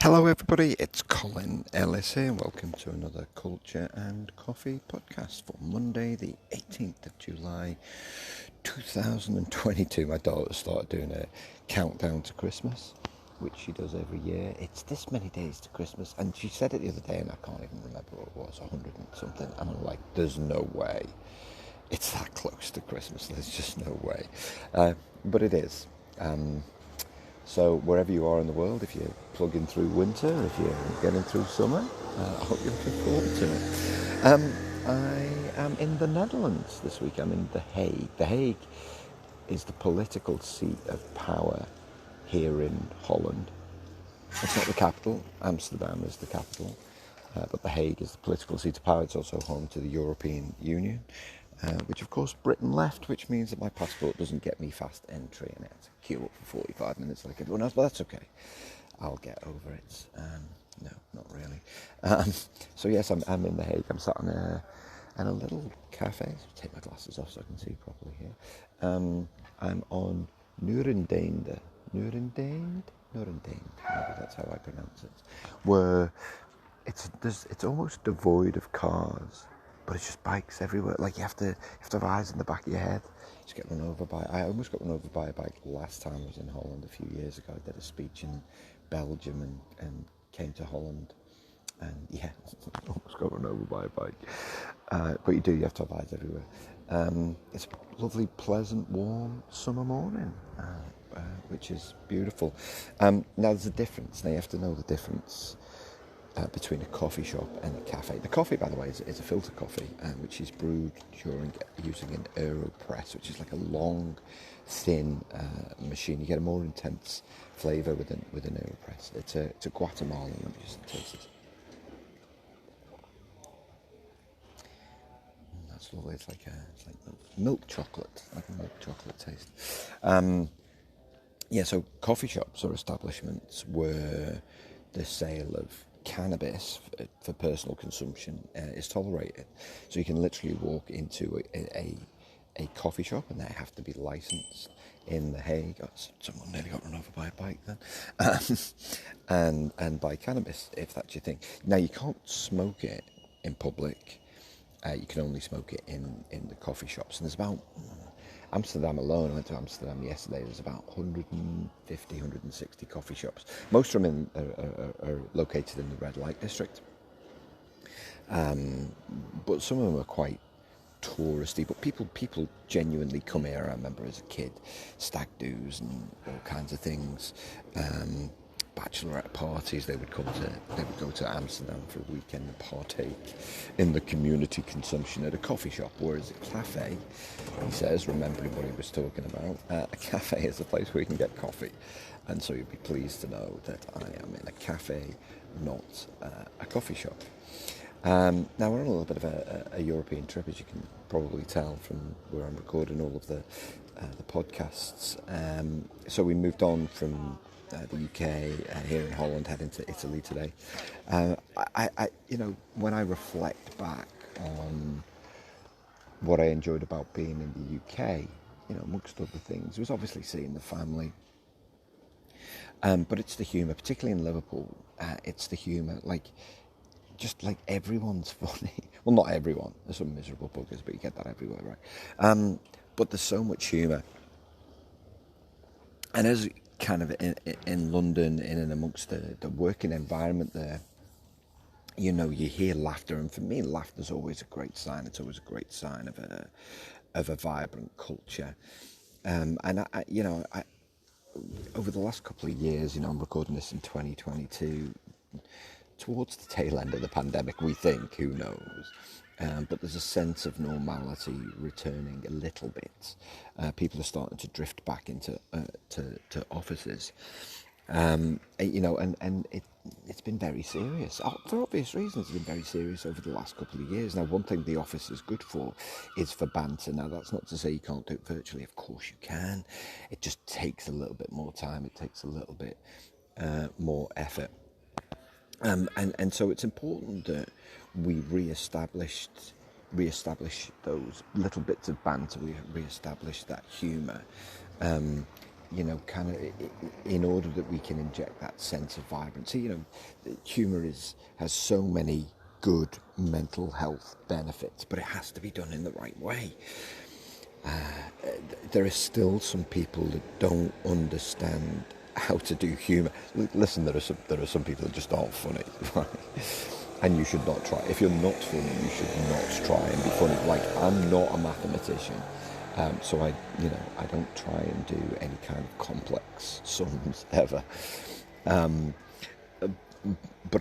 Hello everybody, it's Colin Ellis here. Welcome to another Culture and Coffee podcast for Monday the 18th of July 2022. My daughter started doing a countdown to Christmas, which she does every year. It's this many days to Christmas, and she said it the other day and I can't even remember what it was, 100 and something, and I'm like, there's no way it's that close to Christmas. There's just no way. But it is. So wherever you are in the world, if you're plugging through winter, if you're getting through summer, I hope you're looking forward to it. I am in the Netherlands this week. I'm in The Hague. The Hague is the political seat of power here in Holland. It's not the capital. Amsterdam is the capital. But The Hague is the political seat of power. It's also home to the European Union, which of course Britain left, which means that my passport doesn't get me fast entry and I have to queue up for 45 minutes like everyone else, but that's okay. I'll get over it. No, not really. So yes, I'm in The Hague. I'm sat in a little cafe. So take my glasses off so I can see properly here. I'm on Nurendende. Maybe that's how I pronounce it. Where it's almost devoid of cars, but it's just bikes everywhere. Like you have to have eyes in the back of your head. You just get run over by. I almost got run over by a bike last time I was in Holland a few years ago. I did a speech in Belgium and came to Holland, and yeah, almost got run over by a bike. But you have to have eyes everywhere. It's a lovely, pleasant, warm summer morning, which is beautiful. Now there's a difference. Now you have to know the difference between a coffee shop and a cafe. The coffee, by the way, is a filter coffee, which is brewed using an AeroPress, which is like a long, thin machine. You get a more intense flavour with an AeroPress. It's a Guatemalan. Let me just taste it. That's lovely. It's like milk chocolate, like a milk chocolate taste. So coffee shops or establishments where the sale of cannabis for personal consumption is tolerated. So you can literally walk into a coffee shop and they have to be licensed in The Hague. Someone nearly got run over by a bike then. And buy cannabis if that's your thing. Now you can't smoke it in public. You can only smoke it in the coffee shops. And there's about Amsterdam alone, I went to Amsterdam yesterday, there's about 150, 160 coffee shops. Most of them are located in the red light district. But some of them are quite touristy, but people genuinely come here. I remember as a kid, stag do's and all kinds of things. Bachelorette parties, they would go to Amsterdam for a weekend and partake in the community consumption at a coffee shop, whereas a cafe, he says, remembering what he was talking about, a cafe is a place where you can get coffee. And so you'll be pleased to know that I am in a cafe, not a coffee shop. Now we're on a little bit of a European trip, as you can probably tell from where I'm recording all of the podcasts. So we moved on from the UK, here in Holland, heading to Italy today. When I reflect back on what I enjoyed about being in the UK, amongst other things, was obviously seeing the family. But it's the humour, particularly in Liverpool. It's the humour, just like everyone's funny. Well, not everyone. There's some miserable buggers, but you get that everywhere, right? But there's so much humour. And as kind of in London, in and amongst the working environment there, you hear laughter, and for me, laughter's always a great sign. It's always a great sign of a vibrant culture. And I over the last couple of years, I'm recording this in 2022, towards the tail end of the pandemic, we think, who knows. But there's a sense of normality returning a little bit. People are starting to drift back into to offices, and it's been very serious. For obvious reasons, it's been very serious over the last couple of years. Now, one thing the office is good for is for banter. Now, that's not to say you can't do it virtually. Of course you can. It just takes a little bit more time. It takes a little bit more effort. And so it's important that we re-establish those little bits of banter, we re-establish that humour kind of in order that we can inject that sense of vibrancy. Humour has so many good mental health benefits, but it has to be done in the right way. There are still some people that don't understand how to do humour. Listen, there are some people that just aren't funny, right? And you should not try. If you're not funny, you should not try and be funny. Like, I'm not a mathematician, so I don't try and do any kind of complex sums ever. But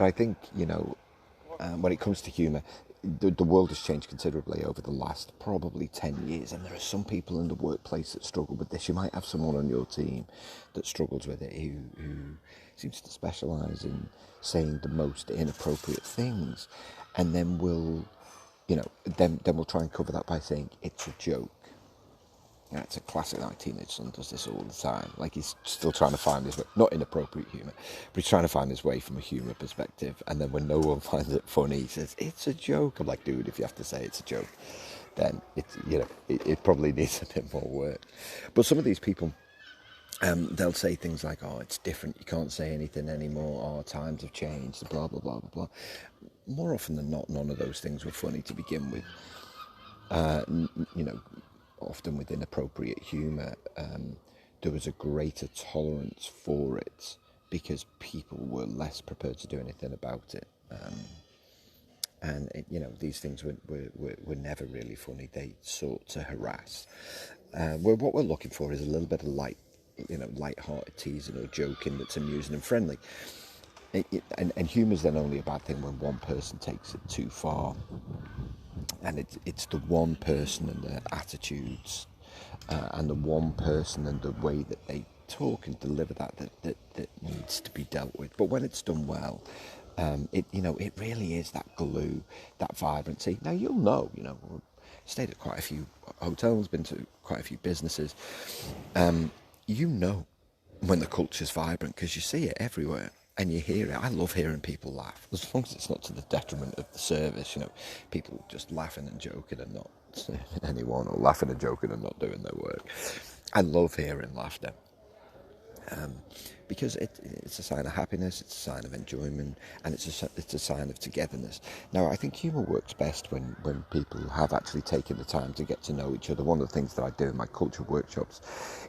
I think, when it comes to humour, the world has changed considerably over the last probably 10 years, and there are some people in the workplace that struggle with this. You might have someone on your team that struggles with it, who seems to specialise in saying the most inappropriate things, and then then we'll try and cover that by saying it's a joke. It's a classic. My teenage son does this all the time. Like, he's still trying to find his way, not inappropriate humour, but he's trying to find his way from a humour perspective. And then when no one finds it funny, he says, it's a joke. I'm like, dude, if you have to say it's a joke, then it probably needs a bit more work. But some of these people, they'll say things like, oh, it's different, you can't say anything anymore, oh, times have changed, blah, blah, blah, blah, blah. More often than not, none of those things were funny to begin with. Often with inappropriate humour, there was a greater tolerance for it because people were less prepared to do anything about it. These things were never really funny. They sought to harass. What we're looking for is a little bit of light-hearted teasing or joking that's amusing and friendly. And humour's then only a bad thing when one person takes it too far. And it's the one person and their attitudes and the one person and the way that they talk and deliver that needs to be dealt with. But when it's done well, it really is that glue, that vibrancy. Now, you'll know, stayed at quite a few hotels, been to quite a few businesses. When the culture's vibrant, because you see it everywhere. And you hear it. I love hearing people laugh, as long as it's not to the detriment of the service. People just laughing and joking and not serving anyone, or laughing and joking and not doing their work. I love hearing laughter, because it's a sign of happiness, it's a sign of enjoyment, and it's a sign of togetherness. Now, I think humour works best when people have actually taken the time to get to know each other. One of the things that I do in my culture workshops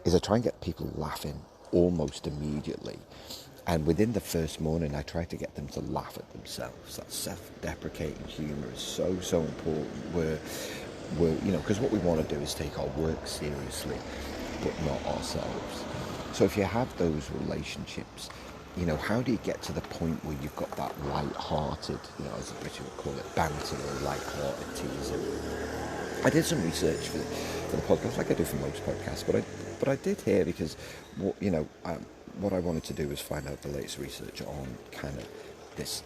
is I try and get people laughing almost immediately. And within the first morning, I try to get them to laugh at themselves. That self-deprecating humour is so important. Because what we want to do is take our work seriously, but not ourselves. So if you have those relationships, how do you get to the point where you've got that light-hearted, as the British would call it, banter or light-hearted teasing? I did some research for the podcast, like I do for most podcasts, but I did hear, because what I wanted to do was find out the latest research on kind of this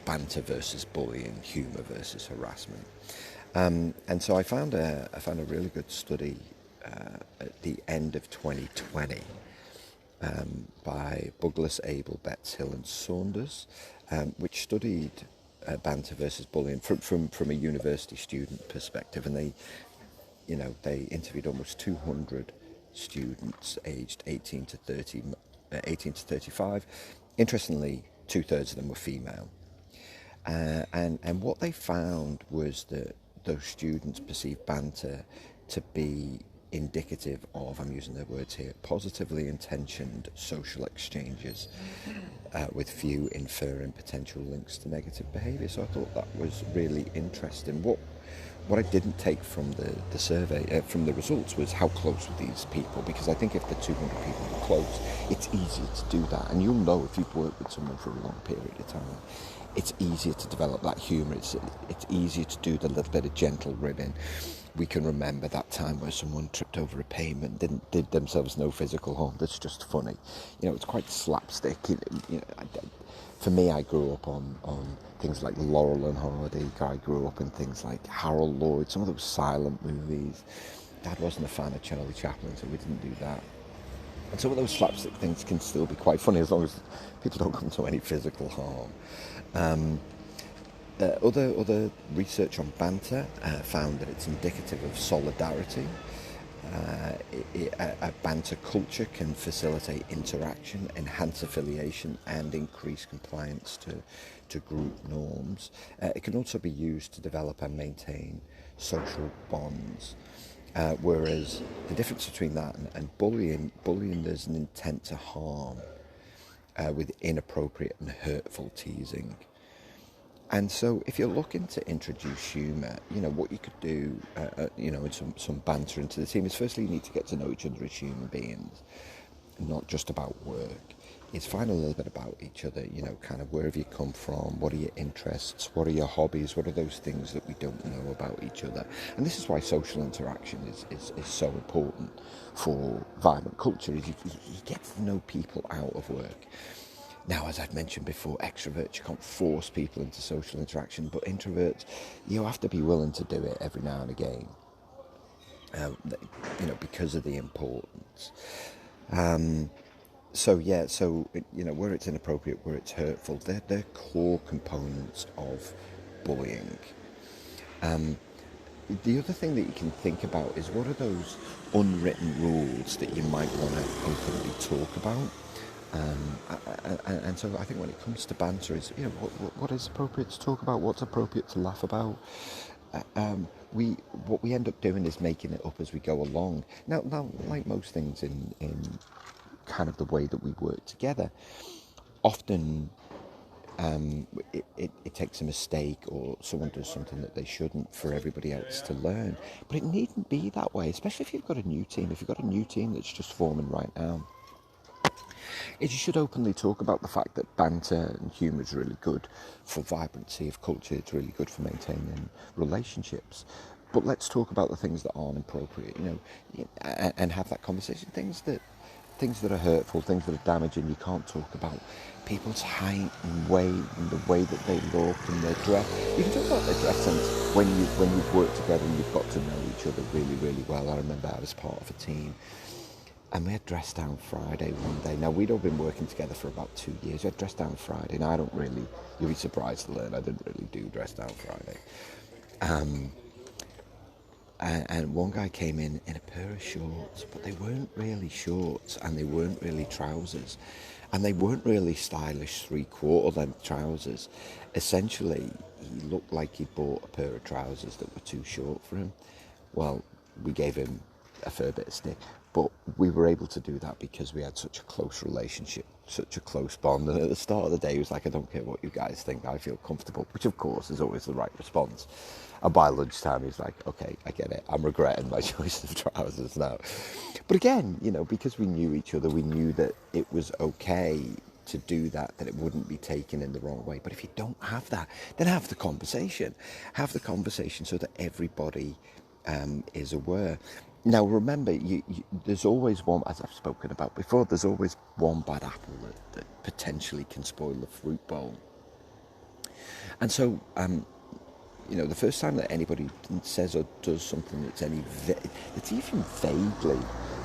banter versus bullying, humour versus harassment. And so I found a really good study at the end of 2020 by Douglas, Abel, Betts, Hill and Saunders, which studied banter versus bullying from a university student perspective. And they interviewed almost 200 students aged 18 to 35. Interestingly, 2/3 of them were female. And what they found was that those students perceived banter to be indicative of, I'm using their words here, positively intentioned social exchanges with few inferring potential links to negative behaviour. So I thought that was really interesting. What I didn't take from the survey, from the results, was how close were these people, because I think if the 200 people were close, it's easier to do that. And you'll know if you've worked with someone for a long period of time, it's easier to develop that humour. It's easier to do the little bit of gentle ribbing. We can remember that time where someone tripped over a pavement, did themselves no physical harm. That's just funny. It's quite slapstick. For me, I grew up on things like Laurel and Hardy. I grew up in things like Harold Lloyd, some of those silent movies. Dad wasn't a fan of Charlie Chaplin, so we didn't do that. And some of those slapstick things can still be quite funny as long as people don't come to any physical harm. Other research on banter found that it's indicative of solidarity, A banter culture can facilitate interaction, enhance affiliation, and increase compliance to group norms. It can also be used to develop and maintain social bonds. Whereas the difference between that and bullying, there's an intent to harm with inappropriate and hurtful teasing. And so, if you're looking to introduce humour, what you could do, and some banter into the team is firstly you need to get to know each other as human beings, not just about work. Is find a little bit about each other, kind of where have you come from, what are your interests, what are your hobbies, what are those things that we don't know about each other. And this is why social interaction is so important for vibrant culture, is you get to know people out of work. Now, as I've mentioned before, extroverts, you can't force people into social interaction, but introverts, you have to be willing to do it every now and again, because of the importance. Where it's inappropriate, where it's hurtful, they're core components of bullying. The other thing that you can think about is what are those unwritten rules that you might want to openly talk about. And so I think when it comes to banter is, what is appropriate to talk about, what's appropriate to laugh about. What we end up doing is making it up as we go along. Now like most things in kind of the way that we work together, often it takes a mistake or someone does something that they shouldn't for everybody else to learn. But it needn't be that way, especially if you've got a new team. If you've got a new team that's just forming right now, you should openly talk about the fact that banter and humour is really good for vibrancy of culture. It's really good for maintaining relationships. But let's talk about the things that aren't appropriate, and have that conversation. Things that are hurtful, things that are damaging, you can't talk about. People's height and weight and the way that they look and their dress. You can talk about their dress sense when you've worked together and you've got to know each other really, really well. I remember I was part of a team, and we had Dress Down Friday one day. Now, we'd all been working together for about 2 years. We had Dress Down Friday, and you'll be surprised to learn, I didn't really do Dress Down Friday. And one guy came in a pair of shorts, but they weren't really shorts, and they weren't really trousers, and they weren't really stylish 3/4 length trousers. Essentially, he looked like he'd bought a pair of trousers that were too short for him. Well, we gave him a fair bit of stick, but we were able to do that because we had such a close relationship, such a close bond. And at the start of the day, he was like, I don't care what you guys think, I feel comfortable, which of course is always the right response. And by lunchtime, he's like, okay, I get it, I'm regretting my choice of trousers now. But again, because we knew each other, we knew that it was okay to do that it wouldn't be taken in the wrong way. But if you don't have that, then have the conversation so that everybody is aware. Now, remember, there's always one, as I've spoken about before, there's always one bad apple that potentially can spoil the fruit bowl. And so, the first time that anybody says or does something that's even vaguely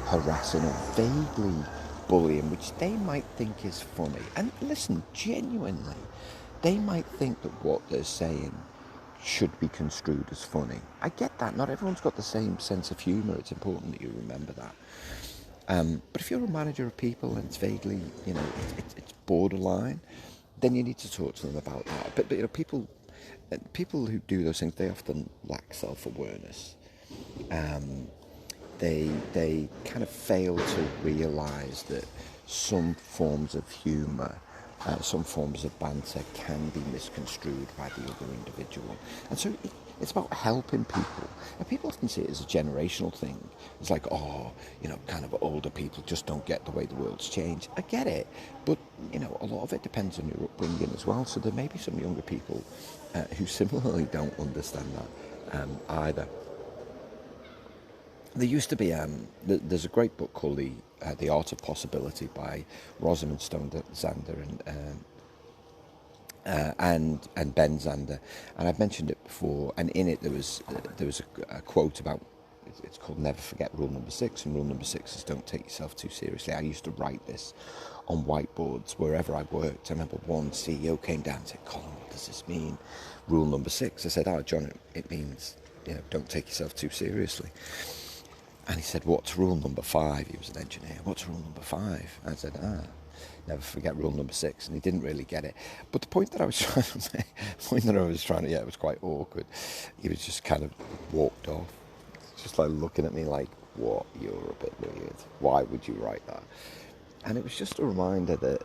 harassing or vaguely bullying, which they might think is funny, and listen, genuinely, they might think that what they're saying should be construed as funny. I get that. Not everyone's got the same sense of humour. It's important that you remember that. But if you're a manager of people and it's vaguely, it's borderline, then you need to talk to them about that. But people who do those things, they often lack self-awareness. They kind of fail to realise that some forms of humour, some forms of banter can be misconstrued by the other individual. And so it's about helping people. And people often see it as a generational thing. It's like, kind of older people just don't get the way the world's changed. I get it. But, a lot of it depends on your upbringing as well. So there may be some younger people who similarly don't understand that either. There used to be, there's a great book called The Art of Possibility by Rosamund Stone Zander and Ben Zander, and I've mentioned it before. And in it there was a quote about, it's called "Never Forget Rule Number 6," and rule number 6 is don't take yourself too seriously. I used to write this on whiteboards wherever I worked. I remember one CEO came down and said, "Colin, what does this mean? Rule number 6." I said, "Oh, John, it means don't take yourself too seriously." And he said, what's rule number 5? He was an engineer. What's rule number 5? I said, never forget rule number 6. And he didn't really get it. But the point that I was trying to make, it was quite awkward. He was just kind of walked off, just like looking at me like, what, you're a bit weird. Why would you write that? And it was just a reminder that,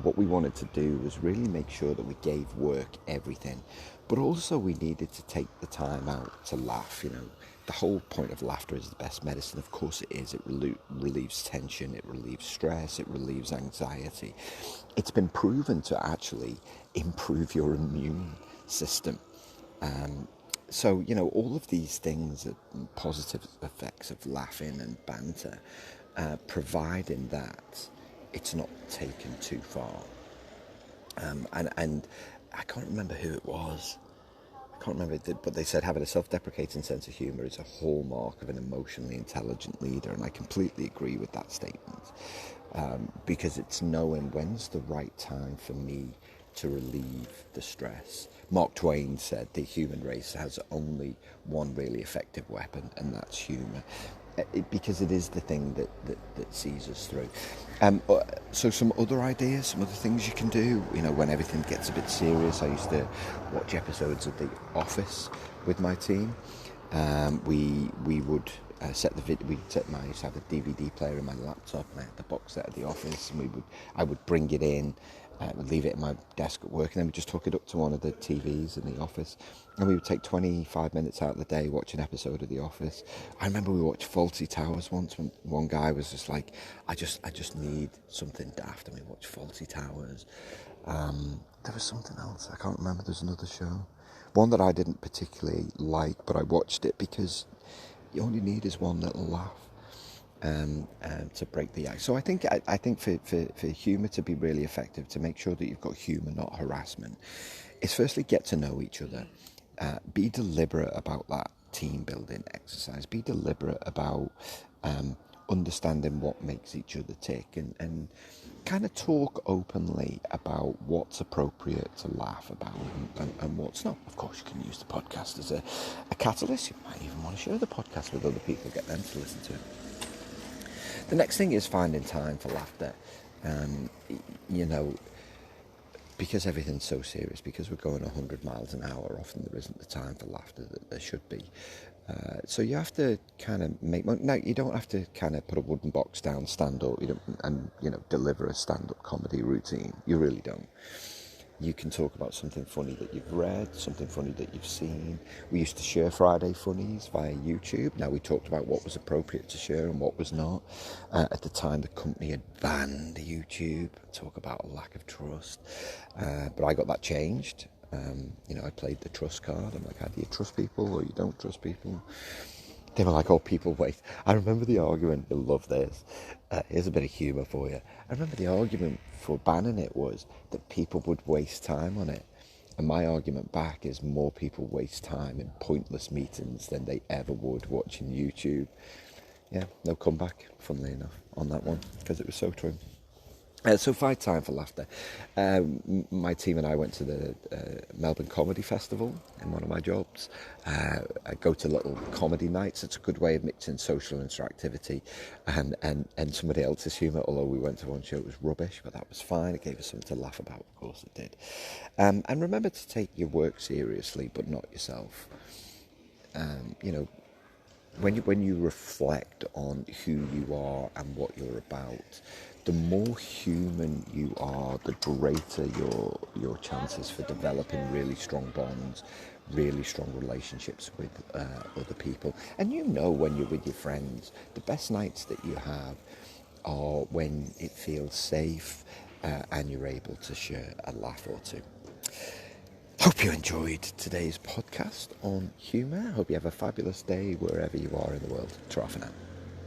what we wanted to do was really make sure that we gave work everything. But also we needed to take the time out to laugh, The whole point of laughter is the best medicine. Of course it is. It relieves tension, it relieves stress, it relieves anxiety. It's been proven to actually improve your immune system. So, all of these things are positive effects of laughing and banter, providing that it's not taken too far. And I can't remember who it was. But they said having a self-deprecating sense of humour is a hallmark of an emotionally intelligent leader, and I completely agree with that statement, because it's knowing when's the right time for me to relieve the stress. Mark Twain said the human race has only one really effective weapon, and that's humour. Because it is the thing that sees us through. So some other ideas, some other things you can do, when everything gets a bit serious. I used to watch episodes of The Office with my team. We would set the video. I used to have a DVD player in my laptop, and I had the box set of The Office, and I would bring it in. We'd leave it at my desk at work, and then we'd just hook it up to one of the TVs in the office, and we would take 25 minutes out of the day, watch an episode of The Office. I remember we watched Fawlty Towers once, when one guy was just like, I just need something daft, and we watched Fawlty Towers. There was something else, I can't remember, there's another show. One that I didn't particularly like, but I watched it because you only need is one little laugh. To break the ice. So I think for humour to be really effective, to make sure that you've got humour, not harassment, is firstly get to know each other. Be deliberate about that team building exercise. Be deliberate about understanding what makes each other tick, and kind of talk openly about what's appropriate to laugh about and what's not. Of course, you can use the podcast as a catalyst. You might even want to share the podcast with other people, get them to listen to it. The next thing is finding time for laughter. Because everything's so serious, because we're going 100 miles an hour, often there isn't the time for laughter that there should be. So you have to kind of now you don't have to kind of put a wooden box down, stand up, and deliver a stand-up comedy routine. You really don't. You can talk about something funny that you've read, something funny that you've seen. We used to share Friday Funnies via YouTube. Now, we talked about what was appropriate to share and what was not. At the time, the company had banned YouTube. Talk about a lack of trust. But I got that changed. I played the trust card. I'm like, how do you trust people or you don't trust people? They were like, oh, people waste. I remember the argument. You'll love this. Here's a bit of humour for you. I remember the argument for banning it was that people would waste time on it. And my argument back is more people waste time in pointless meetings than they ever would watching YouTube. Yeah, no comeback, funnily enough, on that one, because it was so true. So find time for laughter. My team and I went to the Melbourne Comedy Festival in one of my jobs. I go to little comedy nights. It's a good way of mixing social interactivity and somebody else's humour, although we went to one show, it was rubbish, but that was fine. It gave us something to laugh about, of course it did. And remember to take your work seriously, but not yourself. When you reflect on who you are and what you're about, the more human you are, the greater your chances for developing really strong bonds, really strong relationships with other people. And when you're with your friends, the best nights that you have are when it feels safe and you're able to share a laugh or two. Hope you enjoyed today's podcast on humour. Hope you have a fabulous day wherever you are in the world. Ta-ra for now.